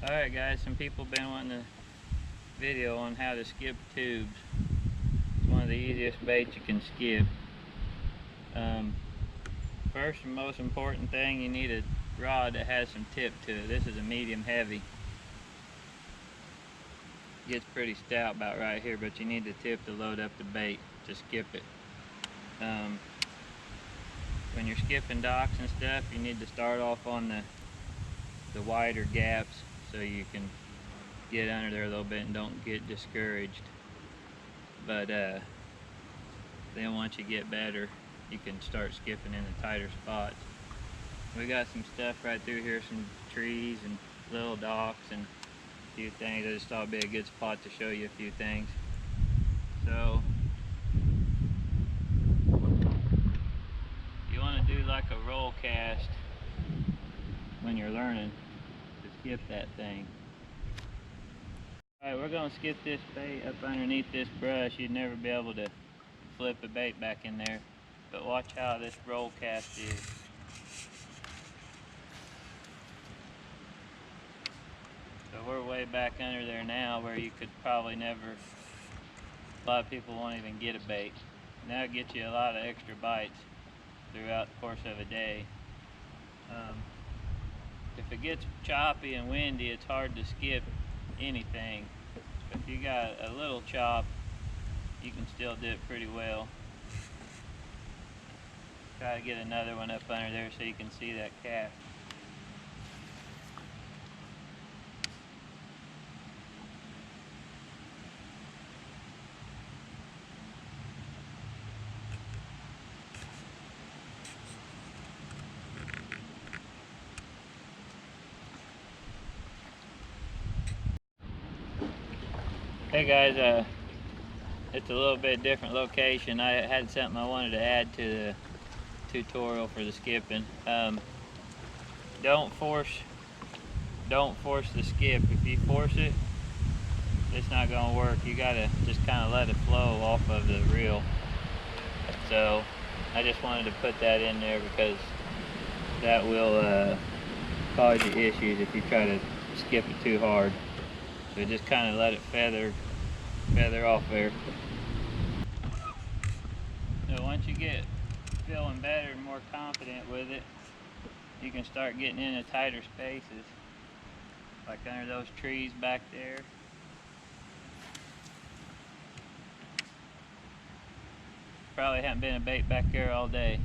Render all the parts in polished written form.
Alright guys, some people been wanting a video on how to skip tubes. It's one of the easiest baits you can skip. First and most important thing, you need a rod that has some tip to it. This is a medium heavy. Gets pretty stout about right here, but you need the tip to load up the bait to skip it. When you're skipping docks and stuff, you need to start off on the wider gaps so you can get under there a little bit and don't get discouraged. But then once you get better, you can start skipping in the tighter spots. We got some stuff right through here, some trees and little docks and a few things. I just thought it'd be a good spot to show you a few things. So you want to do like a roll cast when you're learning to skip that thing. Alright, we're going to skip this bait up underneath this brush. You'd never be able to flip a bait back in there. But watch how this roll cast is. So we're way back under there now where you could probably never, a lot of people won't even get a bait. And that'll get you a lot of extra bites throughout the course of a day. If it gets choppy and windy, it's hard to skip anything. If you got a little chop, you can still do it pretty well. Try to get another one up under there so you can see that cast. Hey guys, it's a little bit different location. I had something I wanted to add to the tutorial for the skipping. Don't force the skip. If you force it, it's not going to work. You gotta just kind of let it flow off of the reel. So I just wanted to put that in there because that will cause you issues if you try to skip it too hard. So just kind of let it feather off there. So once you get feeling better and more confident with it, you can start getting into tighter spaces, like under those trees back there. Probably haven't been a bait back there all day.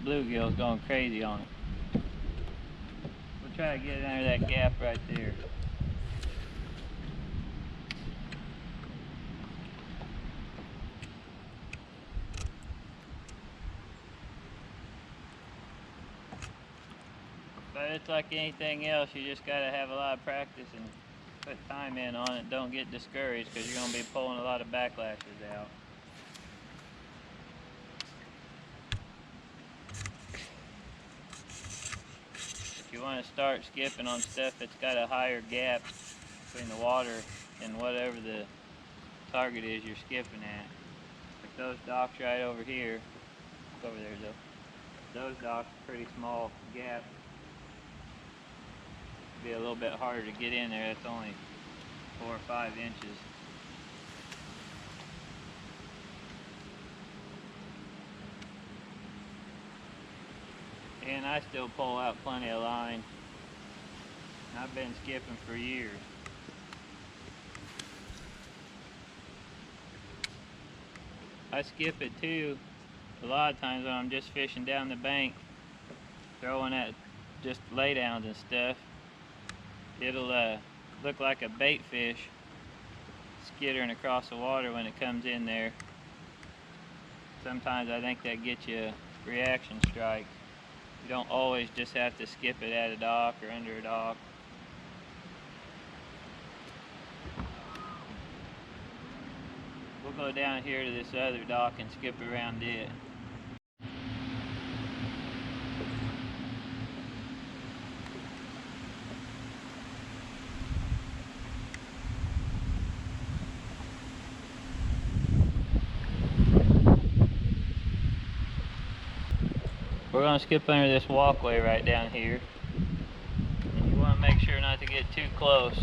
Bluegill's going crazy on it. We'll try to get it under that gap right there. But it's like anything else, you just got to have a lot of practice and put time in on it. Don't get discouraged because you're going to be pulling a lot of backlashes out. If you want to start skipping on stuff that's got a higher gap between the water and whatever the target is you're skipping at, like those docks right over here, look over there though, those docks are pretty small gap. Be a little bit harder to get in there. That's only 4 or 5 inches. And I still pull out plenty of line. I've been skipping for years. I skip it too a lot of times when I'm just fishing down the bank, throwing at just laydowns and stuff. It'll look like a bait fish skittering across the water when it comes in there. Sometimes I think that gets you a reaction strike. You don't always just have to skip it at a dock or under a dock. We'll go down here to this other dock and skip around it. We're going to skip under this walkway right down here. And you want to make sure not to get too close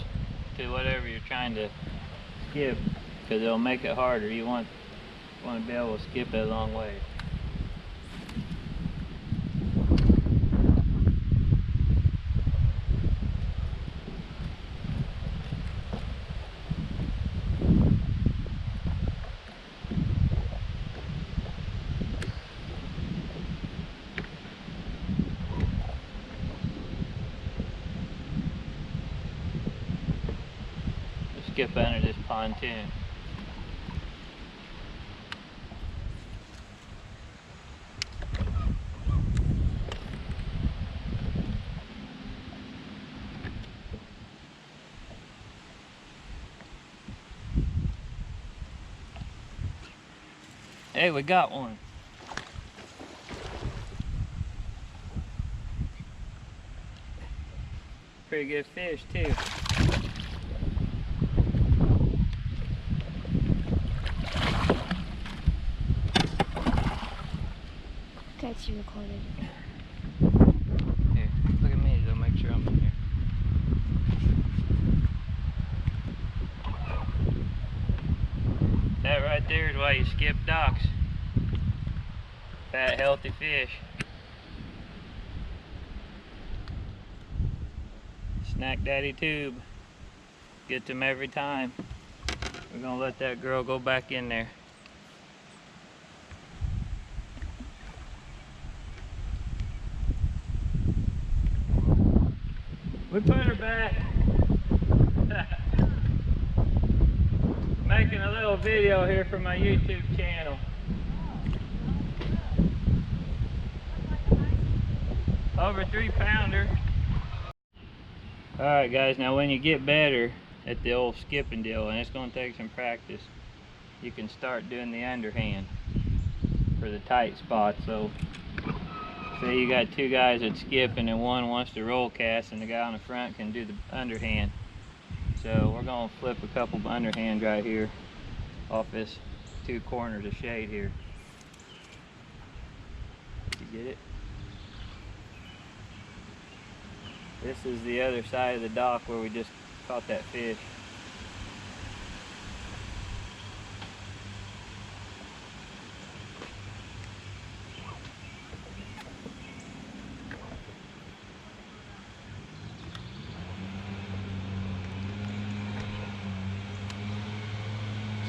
to whatever you're trying to skip, because it'll make it harder. You want to be able to skip it a long way. Skip under this pontoon. Hey, we got one. Pretty good fish too. Got you recorded. Here, look at me, though, make sure I'm in here. That right there is why you skip docks. Fat, healthy fish. Snack Daddy tube. Gets them every time. We're gonna let that girl go back in there. We put her back. Making a little video here for my YouTube channel. Over 3-pounder. Alright guys, now when you get better at the old skipping deal, and it's going to take some practice, you can start doing the underhand for the tight spots. So say you got two guys that skipping and one wants to roll cast, and the guy on the front can do the underhand. So we're going to flip a couple of underhand right here off this 2 corners of shade here. You get it? This is the other side of the dock where we just caught that fish.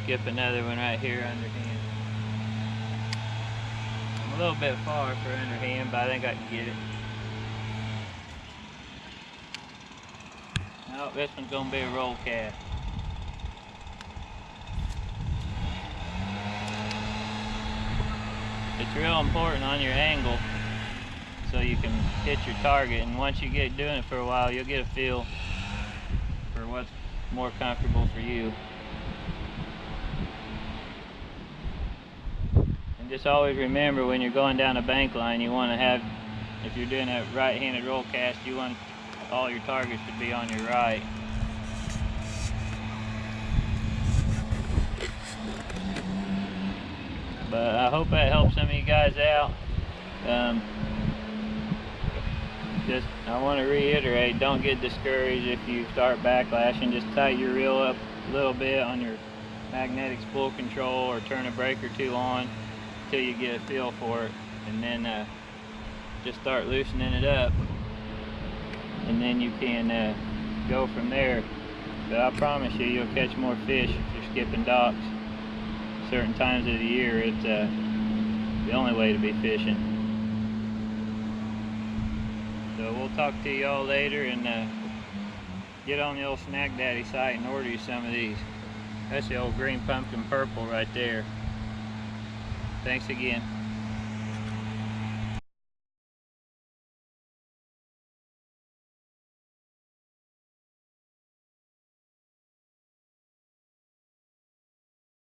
Skip another one right here underhand. I'm a little bit far for underhand, but I think I can get it. Oh, this one's going to be a roll cast. It's real important on your angle so you can hit your target, and once you get doing it for a while, you'll get a feel for what's more comfortable for you. And just always remember, when you're going down a bank line, you want to have, if you're doing a right-handed roll cast, you want all your targets to be on your right. But I hope that helps some of you guys out. I want to reiterate, don't get discouraged if you start backlashing. Just tighten your reel up a little bit on your magnetic spool control, or turn a brake or two on until you get a feel for it, and then just start loosening it up, and then you can go from there. But I promise you, you'll catch more fish if you're skipping docks. Certain times of the year, it's the only way to be fishing. So we'll talk to y'all later, and get on the old Snack Daddy site and order you some of these. That's the old green pumpkin purple right there. Thanks again.